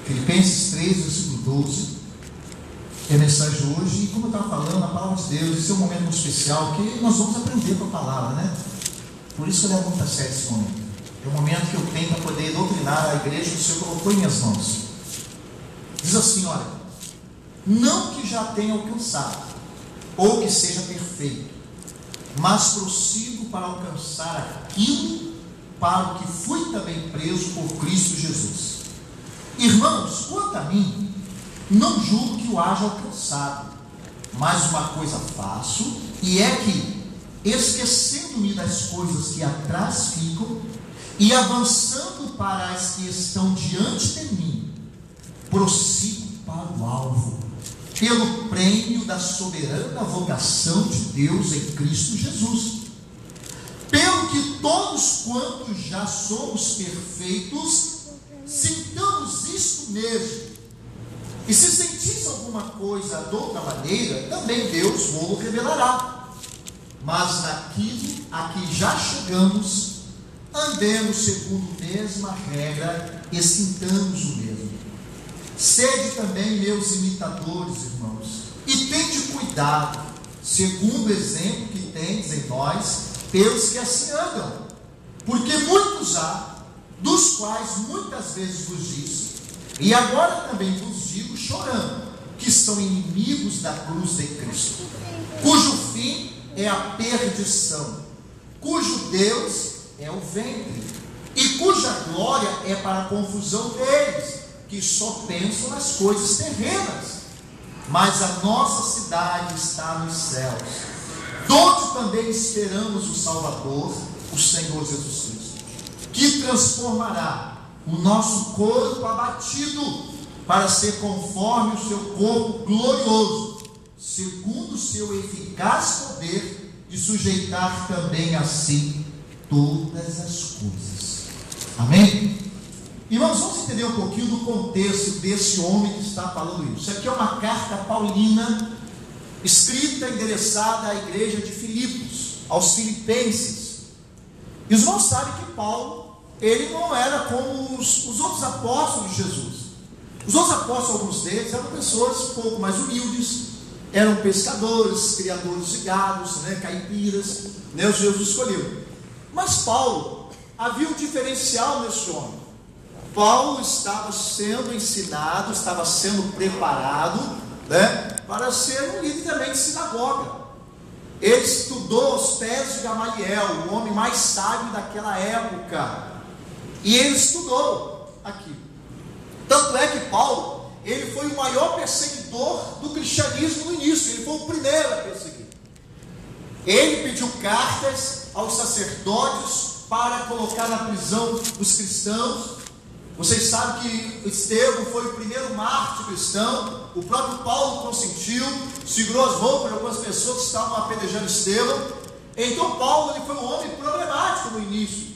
Filipenses 3, versículo 12, é a mensagem de hoje. E como eu estava falando, a palavra de Deus, esse é um momento muito especial, que nós vamos aprender com a palavra, né? Por isso que eu levo muito a sério esse momento. É um momento que eu tenho para poder doutrinar a igreja que o Senhor colocou em minhas mãos. Diz assim, olha: não que já tenha alcançado, ou que seja perfeito, mas prossigo para alcançar aquilo para o que fui também preso por Cristo Jesus. Irmãos, quanto a mim, não julgo que o haja alcançado, mas uma coisa faço, e é que, esquecendo-me das coisas que atrás ficam, e avançando para as que estão diante de mim, prossigo para o alvo, pelo prêmio da soberana vocação de Deus em Cristo Jesus. Pelo que todos quantos já somos perfeitos, sintamos isto mesmo. E se sentis alguma coisa de outra maneira, também Deus vos revelará. Mas naquilo a que já chegamos, andemos segundo a mesma regra e sintamos o mesmo. Sede também meus imitadores, irmãos, e tende cuidado, segundo o exemplo que tendes em nós, pelos que assim andam. Porque muitos há, dos quais muitas vezes vos disse, e agora também vos digo chorando, que são inimigos da cruz de Cristo, cujo fim é a perdição, cujo Deus é o ventre, e cuja glória é para a confusão deles, que só pensam nas coisas terrenas. Mas a nossa cidade está nos céus, donde também esperamos o Salvador, o Senhor Jesus Cristo, que transformará o nosso corpo abatido para ser conforme o seu corpo glorioso, segundo o seu eficaz poder de sujeitar também a si todas as coisas. Amém? Irmãos, vamos entender um pouquinho do contexto desse homem que está falando isso. Isso aqui é uma carta paulina, escrita, endereçada à igreja de Filipos, aos filipenses. E os irmãos sabem que Paulo, ele não era como os outros apóstolos de Jesus. Os outros apóstolos, alguns deles, eram pessoas um pouco mais humildes, eram pescadores, criadores de gados, caipiras, o Jesus escolheu. Mas Paulo, havia um diferencial nesse homem. Paulo estava sendo ensinado, estava sendo preparado, para ser um líder também de sinagoga. Ele estudou aos pés de Gamaliel, o homem mais sábio daquela época, e ele estudou aqui. Tanto é que Paulo, ele foi o maior perseguidor do cristianismo no início, ele foi o primeiro a perseguir. Ele pediu cartas aos sacerdotes para colocar na prisão os cristãos. Vocês sabem que Estevão foi o primeiro mártir cristão. O próprio Paulo consentiu, segurou as roupas de algumas pessoas que estavam apedrejando Estevão. Então Paulo, ele foi um homem problemático no início,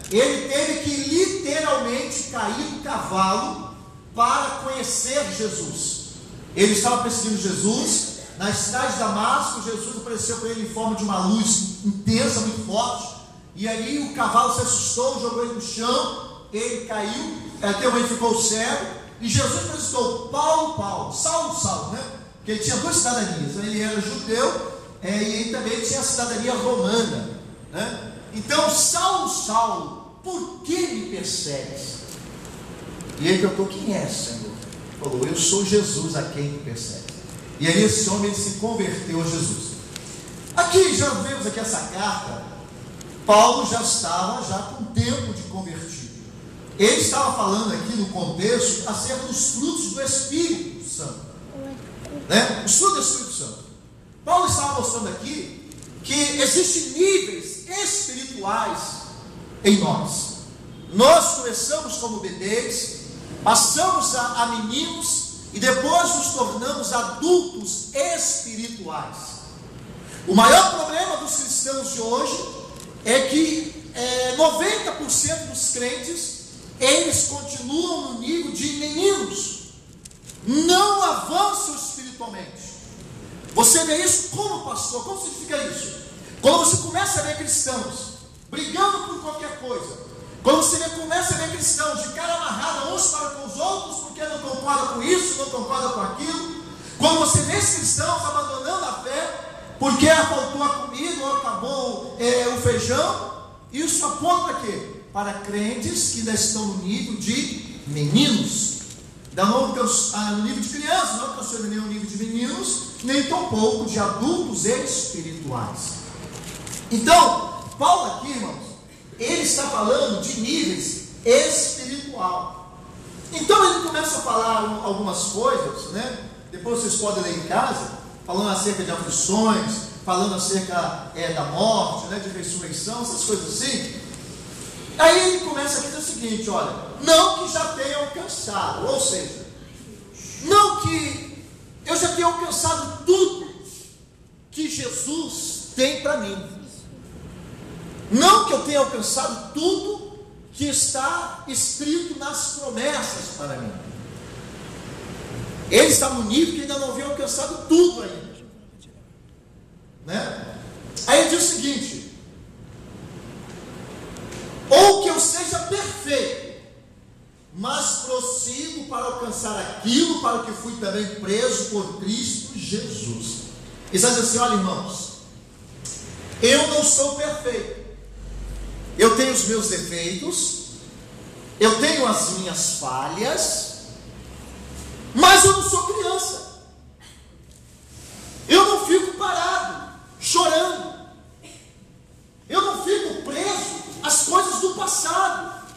Ele teve que literalmente cair do cavalo para conhecer Jesus. Ele estava perseguindo Jesus. Na cidade de Damasco, Jesus apareceu para ele em forma de uma luz intensa, muito forte. E aí o cavalo se assustou, jogou ele no chão. Ele caiu, até o momento ficou cego, e Jesus perguntou: Paulo, Paulo, Saulo, Saulo, Porque ele tinha duas cidadanias, ele era judeu, e ele também tinha a cidadania romana, Então, Saulo, Saulo, por que me persegues? E ele perguntou: quem é, Senhor? Ele falou: eu sou Jesus a quem me persegue. E aí esse homem, ele se converteu a Jesus. Aqui, já vemos aqui essa carta, Paulo já estava com tempo de convertido. Ele estava falando aqui no contexto acerca dos frutos do Espírito Santo, Os frutos do Espírito Santo. Paulo estava mostrando aqui que existem níveis espirituais em nós. Nós começamos como bebês, passamos a meninos e depois nos tornamos adultos espirituais. O maior problema dos cristãos de hoje é que 90% dos crentes, eles continuam no nível de meninos, não avançam espiritualmente. Você vê isso como pastor? Como significa isso? Quando você começa a ver cristãos brigando por qualquer coisa, quando você começa a ver cristãos de cara amarrada uns para com os outros, isso, não concorda com aquilo. Quando você vê cristãos abandonando a fé, porque faltou a comida ou acabou o feijão, isso aponta para quê? Para crentes que ainda estão no nível de meninos, no nível de crianças, não alcançou nem o nível de meninos, nem tampouco de adultos espirituais. Então, Paulo aqui, irmãos, ele está falando de níveis espiritual. Então ele começa a falar algumas coisas, né? Depois vocês podem ler em casa, falando acerca de aflições, falando acerca da morte, né? De ressurreição, essas coisas assim. Aí ele começa a dizer o seguinte: olha, não que já tenha alcançado, ou seja, não que eu já tenha alcançado tudo que Jesus tem para mim, não que eu tenha alcançado tudo que está escrito nas promessas para mim. Ele está no nível que ainda não havia alcançado tudo ainda, né? Aí ele diz o seguinte: ou que eu seja perfeito, mas prossigo para alcançar aquilo para o que fui também preso por Cristo Jesus. E está dizendo assim: olha, irmãos, eu não sou perfeito, eu tenho os meus defeitos, eu tenho as minhas falhas, mas eu não sou criança, eu não fico parado, chorando, eu não fico preso às coisas do passado,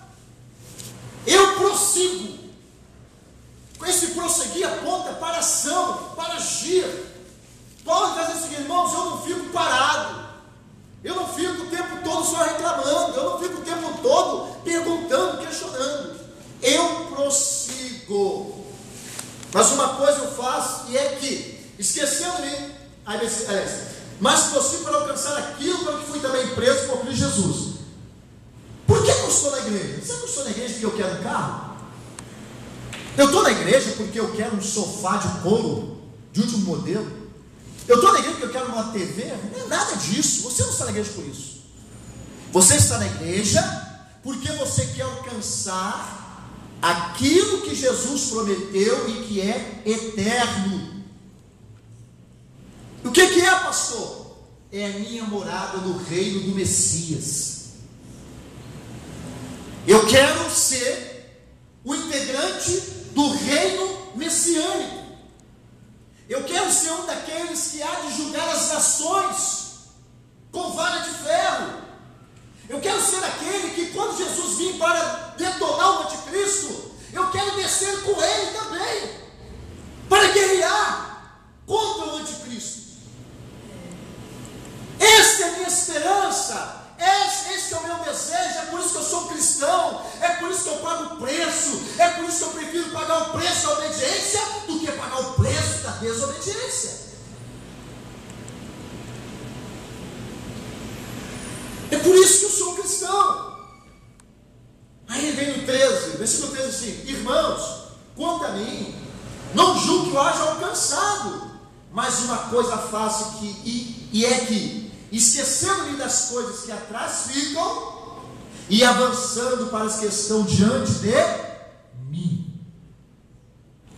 eu prossigo. Esse prosseguir aponta para ação, para agir. Paulo está dizendo o seguinte: irmãos, eu não fico parado, eu não fico o tempo todo só reclamando, eu não fico o tempo todo perguntando, questionando, eu prossigo. Mas uma coisa eu faço, e é que, esquecendo-me, mas prossigo para alcançar aquilo para que fui também preso por Cristo Jesus. Por que eu estou na igreja? Será que eu estou na igreja porque eu quero um carro? Eu estou na igreja porque eu quero um sofá de couro de último modelo? Eu estou na igreja porque eu quero uma TV? Não é nada disso. Você não está na igreja por isso. Você está na igreja porque você quer alcançar aquilo que Jesus prometeu e que é eterno. O que é, pastor? É a minha morada no reino do Messias. Eu quero ser o integrante do reino messiânico. Eu quero ser um daqueles que há de julgar as nações com vara de ferro. Eu quero ser aquele que, quando Jesus vir para detonar o anticristo, eu quero descer com ele também, para guerrear contra o anticristo. Essa é a minha esperança. Esse é o meu desejo. É por isso que eu sou cristão, é por isso que eu pago o preço, é por isso que eu prefiro pagar o preço da obediência do que pagar o preço da desobediência. É por isso que eu sou cristão. Aí vem no 13, versículo 13 assim: irmãos, quanto a mim, não julgo que eu haja alcançado, mas uma coisa faço que esquecendo-me das coisas que atrás ficam e avançando para as que estão diante de mim.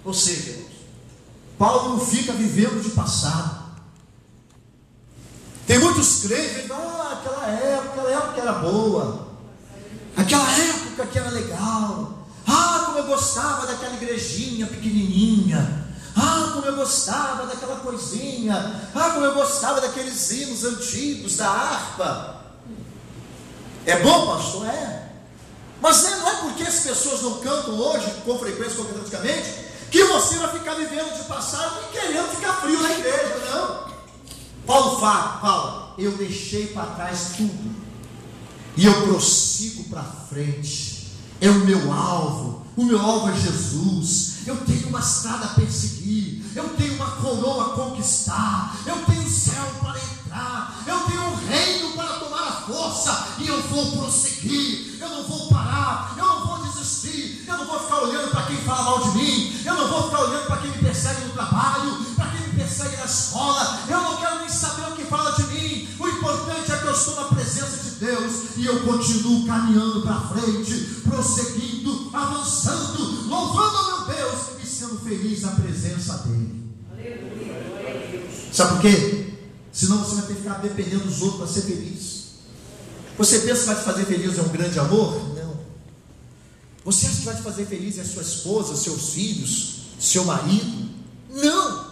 Ou seja, irmãos, Paulo não fica vivendo de passado. Tem muitos crentes que dizem: aquela época era boa, aquela época que era legal, como eu gostava daquela igrejinha pequenininha, como eu gostava daquela coisinha, como eu gostava daqueles hinos antigos, da harpa. É bom, pastor? É. Mas não é porque as pessoas não cantam hoje com frequência, como cantam antigamente, que você vai ficar vivendo de passado e querendo ficar frio na igreja, não. Paulo fala: eu deixei para trás tudo e eu prossigo para frente. É o meu alvo é Jesus. Eu tenho uma estrada a perseguir, eu tenho uma coroa a conquistar, eu tenho o céu para entrar, eu tenho um reino para tomar a força, e eu vou prosseguir, eu não vou parar, eu não vou desistir, eu não vou ficar olhando para quem fala mal de mim, eu não vou ficar olhando para quem me persegue no trabalho, para quem me persegue na escola, eu não quero nem saber o que fala de mim. O importante é que eu estou na presença de Deus e eu continuo caminhando para frente, prosseguindo, avançando, louvando a meu Deus e sendo feliz na presença dele. Sabe por quê? Senão você vai ter que ficar dependendo dos outros para ser feliz. Você pensa que vai te fazer feliz é um grande amor? Não. Você acha que vai te fazer feliz é sua esposa, seus filhos, seu marido? Não.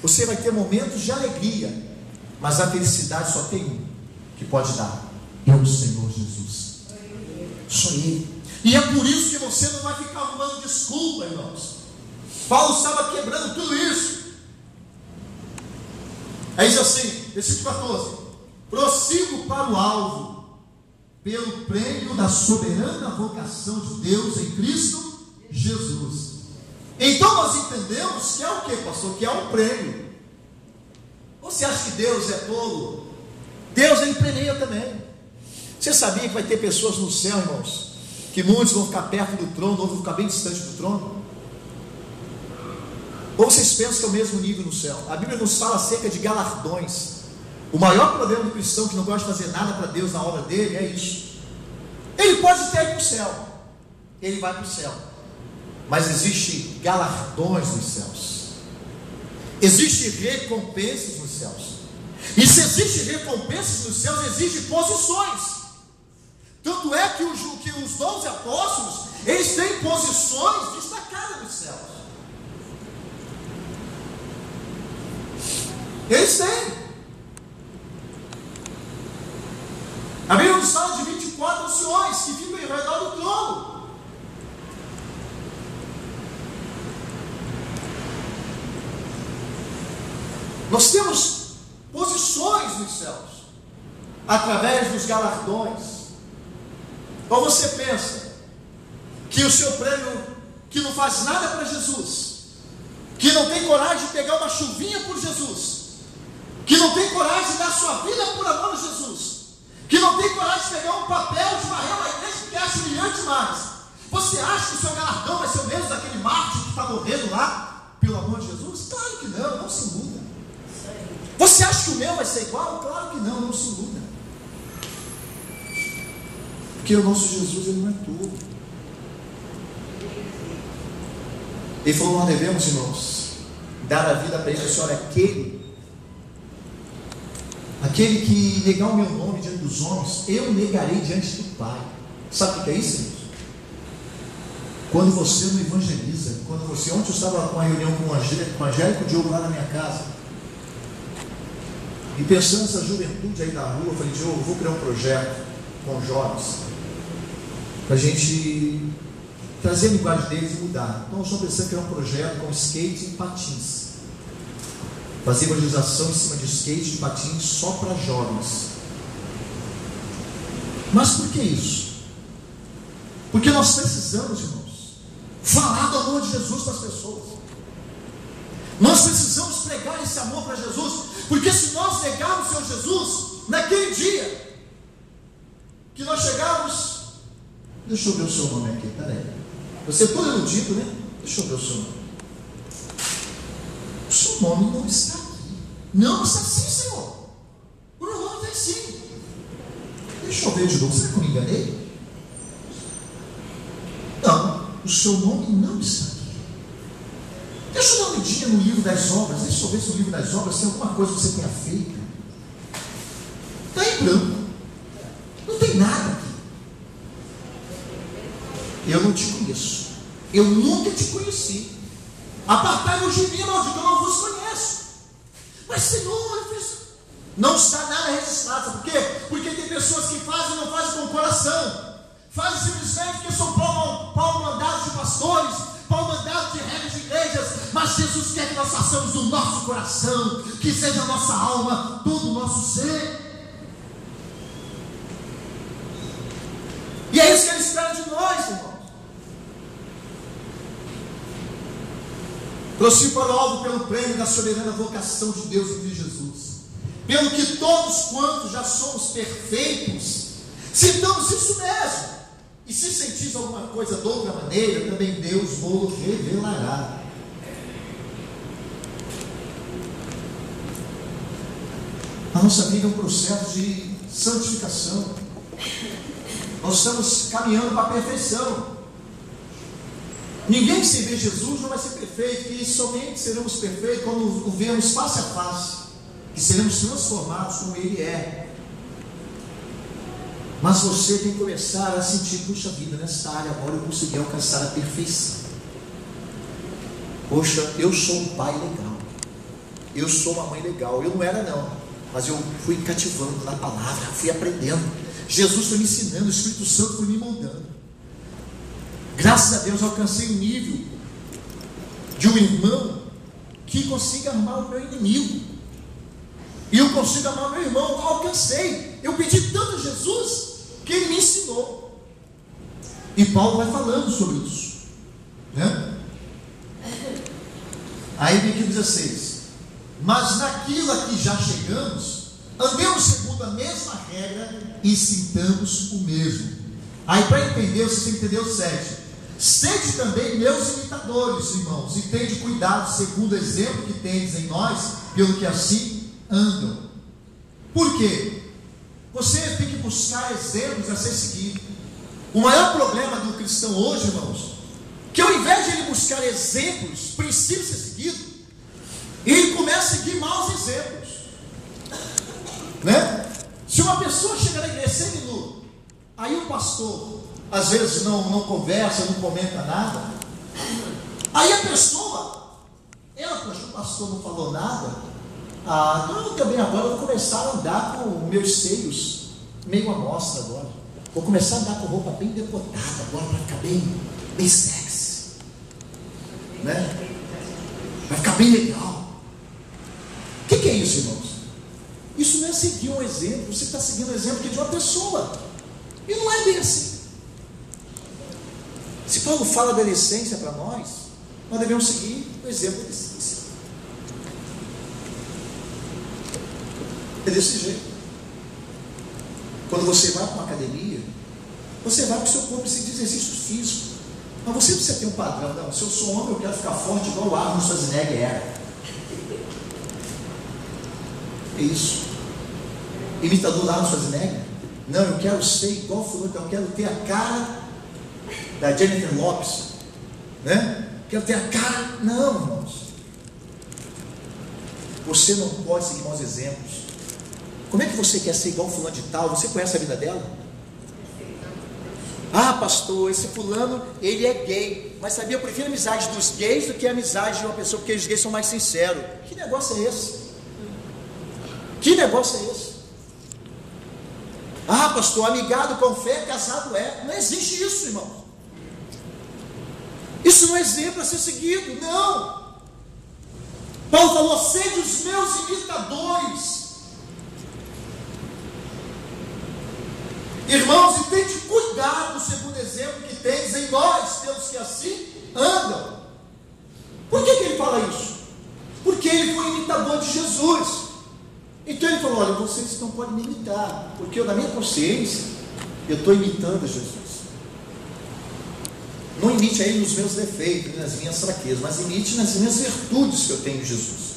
Você vai ter momentos de alegria, mas a felicidade só tem um que pode dar: é o Senhor Jesus. Só Ele. E é por isso que você não vai ficar arrumando desculpa, irmãos. Paulo estava quebrando tudo isso. Aí diz assim, versículo 14: prossigo para o alvo, pelo prêmio da soberana vocação de Deus em Cristo Jesus. Então nós entendemos que é o que, pastor? Que é um prêmio. Você acha que Deus é tolo? Deus, Ele premia também. Você sabia que vai ter pessoas no céu, irmãos, que muitos vão ficar perto do trono, outros vão ficar bem distante do trono? Ou vocês pensam que é o mesmo nível no céu? A Bíblia nos fala acerca de galardões. O maior problema do cristão que não gosta de fazer nada para Deus na obra dele é isso. Ele pode ter ido para o céu, ele vai para o céu, mas existem galardões nos céus, existem recompensas nos céus. E se existem recompensas nos céus, existem posições. Tanto é que os 12 apóstolos, eles têm posições destacadas nos céus. Eles têm. A Bíblia nos fala de 24 anciões que ficam em redor do trono. Nós temos posições nos céus, através dos galardões. Ou você pensa que o seu prêmio, que não faz nada para Jesus, que não tem coragem de pegar uma chuvinha por Jesus, que não tem coragem de dar sua vida por amor a Jesus, que não tem coragem de pegar um papel de varrer uma igreja que acha humilhante demais, você acha que o seu galardão vai ser o mesmo daquele mártir que está morrendo lá pelo amor de Jesus? Claro que não, não se iluda. Você acha que o meu vai ser igual? Claro que não, não se iluda. Porque o nosso Jesus, Ele não é tudo. Ele falou: nós devemos, irmãos, dar a vida para Ele. O Senhor é aquele que negar o meu nome diante dos homens, eu negarei diante do Pai. Sabe o que é isso, irmãos? Quando você não evangeliza, ontem eu estava com uma reunião com o Angélico e o Diogo lá na minha casa, e pensando nessa juventude aí da rua, eu falei: Diogo, eu vou criar um projeto com jovens, para a gente trazer a linguagem deles e mudar. Então eu estou pensando em criar um projeto com skate e patins, fazer evangelização em cima de skate e patins só para jovens. Mas por que isso? Porque nós precisamos, irmãos, falar do amor de Jesus para as pessoas. Nós precisamos pregar esse amor para Jesus, porque se nós negarmos o Senhor Jesus, naquele dia que nós chegarmos, deixa eu ver o seu nome aqui, peraí, você é todo iludido, né? Deixa eu ver o seu nome. O seu nome não está aqui. Não está sim, Senhor. O meu nome está sim. Deixa eu ver de novo, será que eu me enganei? Não, o seu nome não está aqui. Deixa eu dar uma olhadinha no livro das obras. Deixa eu ver se no livro das obras tem alguma coisa que você tenha feito. Está em branco. Não tem nada aqui. Eu não te conheço. Eu nunca te conheci. Apartai-vos de mim, maldito, eu não vos conheço. Mas, Senhor, não está nada registrado. Sabe por quê? Porque tem pessoas que fazem e não fazem com o coração. Fazem simplesmente porque são pau mandados de pastores, pau mandados de regras de igrejas. Mas Jesus quer que nós façamos do nosso coração, que seja a nossa alma, todo o nosso ser. E é isso que Ele espera de nós, irmãos. Prossigo para o alvo pelo prêmio da soberana vocação de Deus em Cristo Jesus. Pelo que todos quantos já somos perfeitos, sintamos isso mesmo. E se sentis alguma coisa de outra maneira, também Deus vos revelará. A nossa vida é um processo de santificação. Nós estamos caminhando para a perfeição. Ninguém que se vê Jesus não vai ser perfeito, e somente seremos perfeitos quando o vemos face a face, que seremos transformados como Ele é. Mas você tem que começar a sentir, puxa vida, nessa área agora eu consegui alcançar a perfeição. Poxa, eu sou um pai legal, eu sou uma mãe legal. Eu não era não, mas eu fui cativando na palavra, fui aprendendo. Jesus foi me ensinando, o Espírito Santo foi me moldando. Graças a Deus eu alcancei o nível de um irmão que consiga amar o meu inimigo. E eu consigo amar o meu irmão, eu alcancei. Eu pedi tanto a Jesus que Ele me ensinou. E Paulo vai falando sobre isso, né? Aí vem aqui o 16: mas naquilo a que já chegamos, andemos segundo a mesma regra e sintamos o mesmo. Aí para entender, você tem que entender o 7: sede também meus imitadores, irmãos, e tende cuidado segundo o exemplo que tendes em nós, pelo que assim andam. Por quê? Você tem que buscar exemplos a ser seguido. O maior problema do cristão hoje, irmãos, que ao invés de ele buscar exemplos, princípios a ser seguido, ele começa a seguir maus exemplos, né? Se uma pessoa chega na igreja semi-nu, aí o pastor às vezes não conversa, não comenta nada, aí a pessoa, poxa, o pastor não falou nada, então eu também agora vou começar a andar com meus seios meio à mostra agora, vou começar a andar com roupa bem decotada agora, para ficar bem sexy, né? Vai ficar bem legal. O que é isso, irmãos? Isso não é seguir um exemplo. Você está seguindo o exemplo de uma pessoa, e não é bem assim. Se Paulo fala da essência para nós devemos seguir o exemplo da essência. É desse jeito. Quando você vai para uma academia, você vai para o seu corpo precisa de exercício físico, mas você precisa ter um padrão. Não, se eu sou homem, eu quero ficar forte igual o Arnold Schwarzenegger era. É isso. Imitador do Arnold Schwarzenegger? Não, eu quero ser igual o fulano, eu quero ter a cara da Jennifer Lopez, né? Quero ter a cara. Não, irmãos, você não pode seguir maus exemplos. Como é que você quer ser igual fulano de tal? Você conhece a vida dela? Ah, pastor, esse fulano, ele é gay, mas sabia, eu prefiro a amizade dos gays do que a amizade de uma pessoa, porque os gays são mais sinceros. Que negócio é esse? Que negócio é esse? Ah, pastor, amigado com fé, casado é. Não existe isso, irmão. Isso não é exemplo a ser seguido, não. Paulo falou: sede os meus imitadores, irmãos, e tende cuidado segundo o exemplo que tens em nós, pelos que assim andam. Por que ele fala isso? Porque ele foi imitador de Jesus. Então ele falou: olha, vocês não podem me imitar, porque eu, na minha consciência, eu estou imitando Jesus. Não imite aí nos meus defeitos, nas minhas fraquezas, mas imite nas minhas virtudes que eu tenho em Jesus.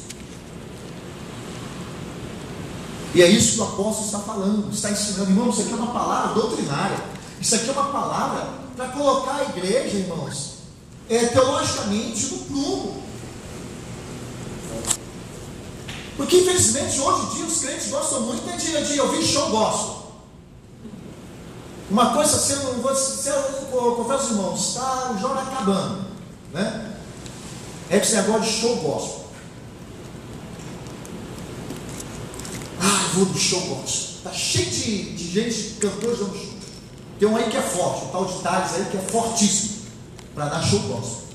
E é isso que o apóstolo está falando, está ensinando. Irmãos, isso aqui é uma palavra doutrinária, isso aqui é uma palavra para colocar a igreja, irmãos, teologicamente no prumo. Porque infelizmente hoje em dia os crentes gostam muito de ouvir show gospel. Uma coisa, eu confesso, irmãos, está o jogo acabando, né? É esse negócio de show gospel. Ah, vou no show gospel. Está cheio de gente, cantores dando show. Tem um aí que é forte, o tal de Thales aí que é fortíssimo para dar show gospel.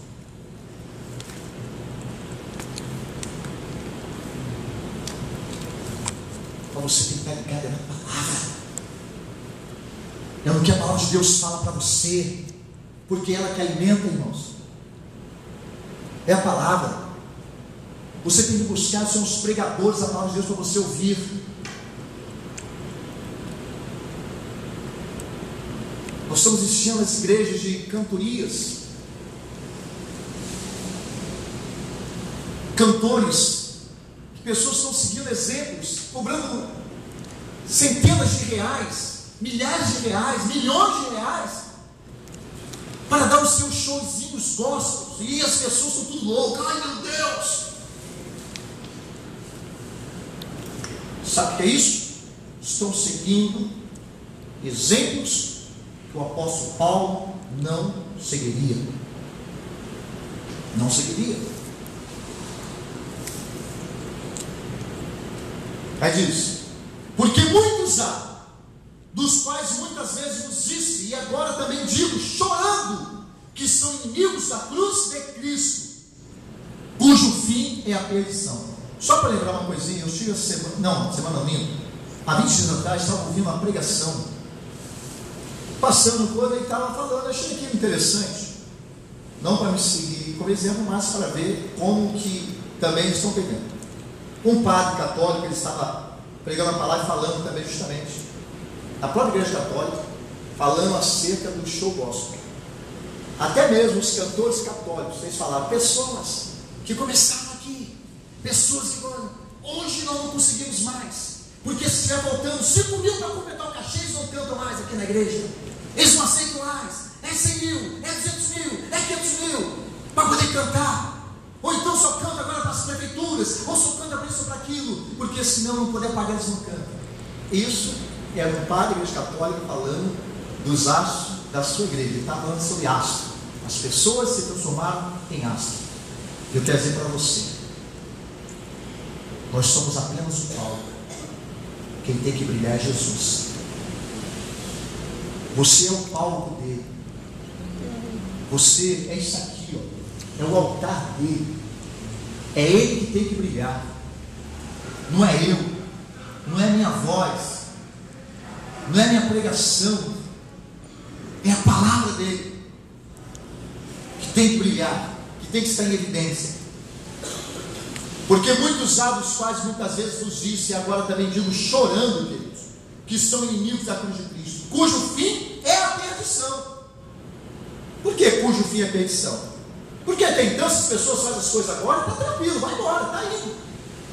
Mas você tem que estar ligado na palavra. É o que a palavra de Deus fala para você, porque ela que alimenta, irmãos. É a palavra. Você tem que buscar, são os pregadores da palavra de Deus para você ouvir. Nós estamos enchendo as igrejas de cantorias, cantores, que pessoas estão seguindo exemplos, cobrando centenas de reais, milhares de reais, milhões de reais, para dar fizeram seus showzinhos gospels, e as pessoas estão tudo loucas. Ai meu Deus! Sabe o que é isso? Estão seguindo exemplos que o apóstolo Paulo não seguiria. Não seguiria. Aí diz: porque muitos há, dos quais muitas vezes nos disse, e agora também digo, chorando, que são inimigos da cruz de Cristo, cujo fim é a perdição. Só para lembrar uma coisinha, eu estive há 20 dias atrás, estava ouvindo uma pregação, passando quando ele estava falando, achei aquilo interessante, não para me seguir como exemplo, mas para ver como que também eles estão pegando. Um padre católico, ele estava pregando a palavra e falando também justamente, na própria igreja católica, falando acerca do show gospel. Até mesmo os cantores católicos, eles falaram, pessoas que começaram aqui, pessoas que hoje nós não conseguimos mais, porque se estiver voltando 5 mil para completar o cachê, eles não cantam mais aqui na igreja, eles não aceitam mais, é 100 mil, é 200 mil, é 500 mil, para poder cantar, ou então só canta agora para as prefeituras, ou só canta para isso ou para aquilo, porque senão não poder pagar, eles não cantam. Isso era um padre da igreja católica falando dos astros da sua igreja. Ele está falando sobre astro. As pessoas se transformaram em astro. Eu quero dizer para você, nós somos apenas o palco. Quem tem que brilhar é Jesus. Você é o palco dele. Você é isso aqui, ó. É o altar dele. É ele que tem que brilhar. Não é eu. Não é minha voz. Não é minha pregação. É a palavra dele que tem que brilhar, que tem que estar em evidência. Porque muitos há dos quais muitas vezes nos disse, e agora também digo chorando, queridos, que são inimigos da cruz de Cristo, cujo fim é a perdição. Por que cujo fim é a perdição? Porque até então, se as pessoas fazem as coisas agora, está tranquilo, vai embora, está indo.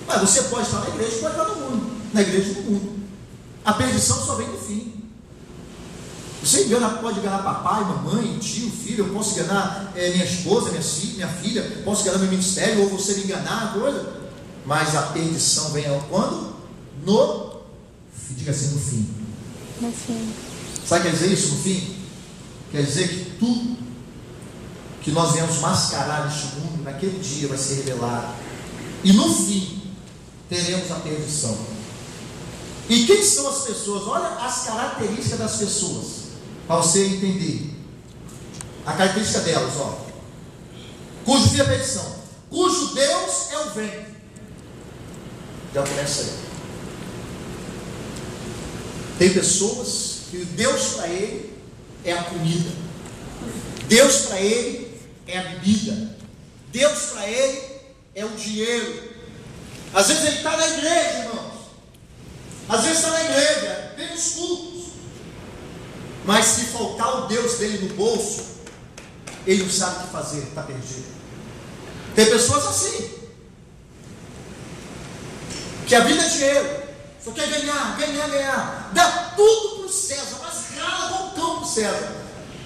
Mas você pode estar na igreja, pode estar no mundo, na igreja do mundo. A perdição só vem do fim. Você pode enganar papai, mamãe, tio, filho. Eu posso enganar minha esposa, minha filha, posso enganar meu ministério, ou você me enganar, coisa. Mas a perdição vem quando? Diga assim, no fim. No fim. Sabe o que quer dizer isso, no fim? Quer dizer que tudo que nós viemos mascarar neste mundo, naquele dia vai ser revelado. E no fim, teremos a perdição. E quem são as pessoas? Olha as características das pessoas, para você entender a característica delas, ó. Cujo fim é a perdição, cujo Deus é o ventre. Já começa aí. Tem pessoas que Deus para ele é a comida, Deus para ele é a bebida, Deus para ele é o dinheiro. Às vezes ele está na igreja, irmãos, às vezes está na igreja, tem os cultos, mas se faltar o Deus dele no bolso, ele não sabe o que fazer, está perdido. Tem pessoas assim, que a vida é dinheiro, só quer ganhar, dá tudo para o César, mas rala com o cão para o César.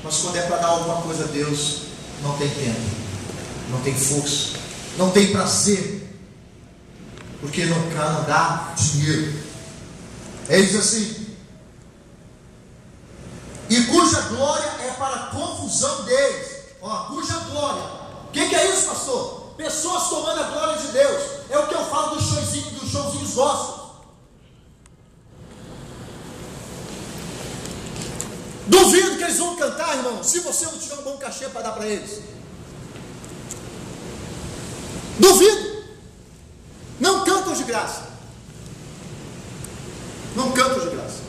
Mas quando é para dar alguma coisa a Deus, não tem tempo, não tem força, não tem prazer, porque não dá dinheiro. Ele diz assim: e cuja glória é para a confusão deles. Ó, cuja glória. O que é isso, pastor? Pessoas tomando a glória de Deus. É o que eu falo dos showzinhos gospel. Duvido que eles vão cantar, irmão, se você não tiver um bom cachê para dar para eles. Duvido. Não cantam de graça. Não cantam de graça.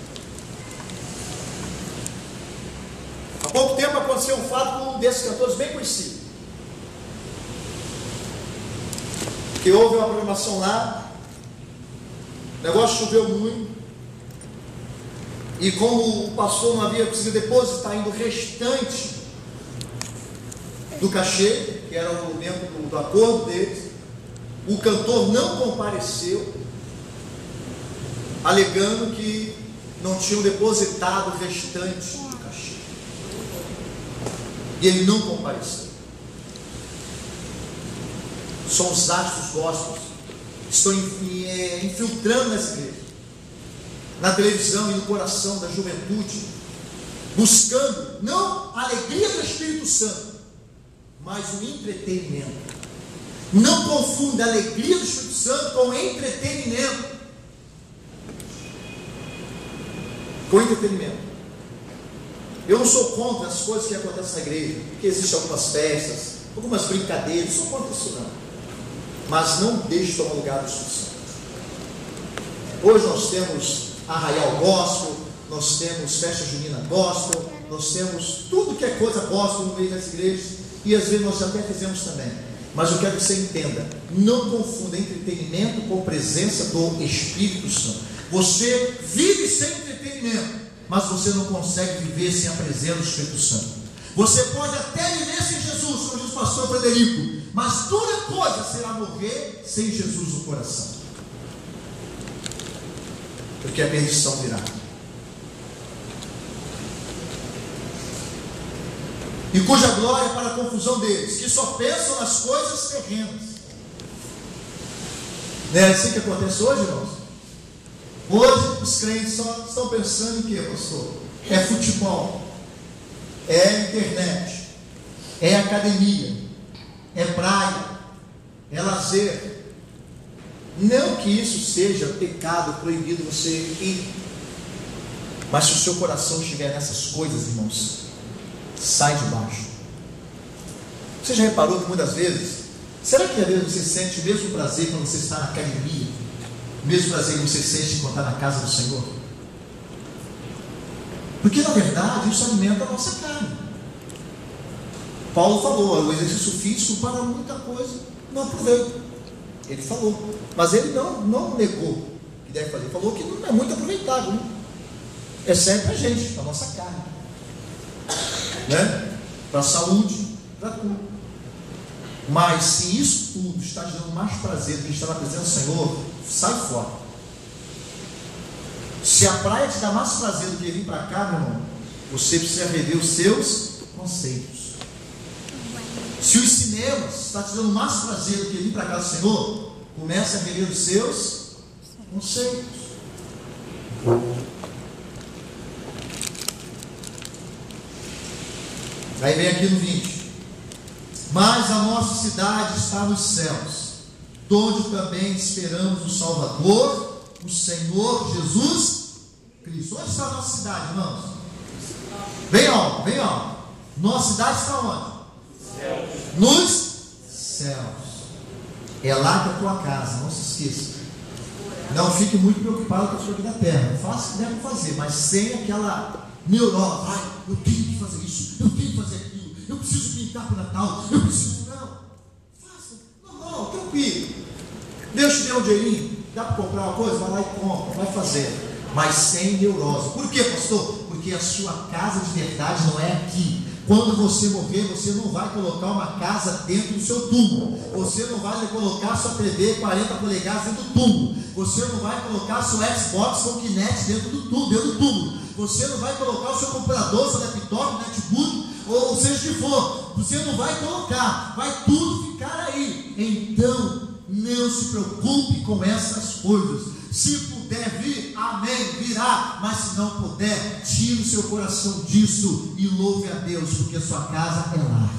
Há pouco tempo aconteceu um fato com um desses cantores bem conhecido, que houve uma programação lá, o negócio choveu muito, e como o pastor não havia conseguido depositar ainda o restante do cachê, que era o dentro do acordo deles, o cantor não compareceu, alegando que não tinham depositado o restante do cachê. e ele não compareceu. São os astros gospels que estão infiltrando nessa igreja, na televisão e no coração da juventude, buscando não a alegria do Espírito Santo, mas o entretenimento. Não confunda a alegria do Espírito Santo com entretenimento. Com entretenimento. Eu não sou contra as coisas que acontecem na igreja, porque existem algumas festas, algumas brincadeiras, não sou contra isso não. Mas não deixe tomar lugar do Espírito Santo. Hoje nós temos arraial gospel, nós temos festa junina gospel, nós temos tudo que é coisa gospel no meio das igrejas, e às vezes nós até fizemos também. Mas eu quero que você entenda, não confunda entretenimento com presença do Espírito Santo. Você vive sem entretenimento, mas você não consegue viver sem a presença do Espírito Santo. Você pode até viver sem Jesus, como diz o pastor Frederico, mas dura coisa será morrer sem Jesus no coração, porque a perdição virá. E cuja glória é para a confusão deles, que só pensam nas coisas terrenas. Não é assim que acontece hoje, irmãos? Hoje os crentes só estão pensando em quê, pastor? É futebol, é internet, é academia, é praia, é lazer. Não que isso seja pecado, proibido você ir, mas se o seu coração estiver nessas coisas, irmãos, sai de baixo. Você já reparou que muitas vezes, será que às vezes você sente o mesmo prazer quando você está na academia, o mesmo prazer que você sente quando está na casa do Senhor? Porque na verdade isso alimenta a nossa carne. Paulo falou, o exercício físico para muita coisa não aproveita. Ele falou, mas ele não negou que deve fazer. Ele falou que não é muito aproveitável, né? É sempre a gente, para a nossa carne, né? Para a saúde, para tudo. Mas se isso tudo está te dando mais prazer do que estar na presença do Senhor, sai fora. Se a praia te dá mais prazer do que vir para cá, meu irmão, você precisa rever os seus conceitos. Se os cinemas estão te dando mais prazer do que vir para cá do Senhor, comece a rever os seus conceitos. Aí vem aqui no 20. Mas a nossa cidade está nos céus, onde também esperamos o Salvador, o Senhor Jesus Cristo. Onde está a nossa cidade, irmãos? Bem alto, bem alto. Nossa cidade está onde? Céus. Nos céus. É lá que é a tua casa, não se esqueça. Não fique muito preocupado com a sua vida da terra. Faça o que deve fazer, mas sem aquela neurose. Ai, eu tenho que fazer isso, eu tenho que fazer aquilo, eu preciso pintar para o Natal, eu preciso. Não, faça, normal, tranquilo. Deus te deu um dinheirinho, dá para comprar uma coisa? Vai lá e compra, vai fazer, mas sem neurose. Por quê, pastor? Porque a sua casa de verdade não é aqui. Quando você morrer, você não vai colocar uma casa dentro do seu túmulo. Você não vai colocar sua TV 40 polegadas dentro do túmulo. Você não vai colocar seu Xbox com Kinect dentro do túmulo. Você não vai colocar o seu computador, seu laptop, netbook, ou seja o que for. Você não vai colocar. Vai tudo ficar aí. Então, não se preocupe com essas coisas. Se puder vir, amém, virá. Mas se não puder, tire o seu coração disso e louve a Deus, porque a sua casa é lar.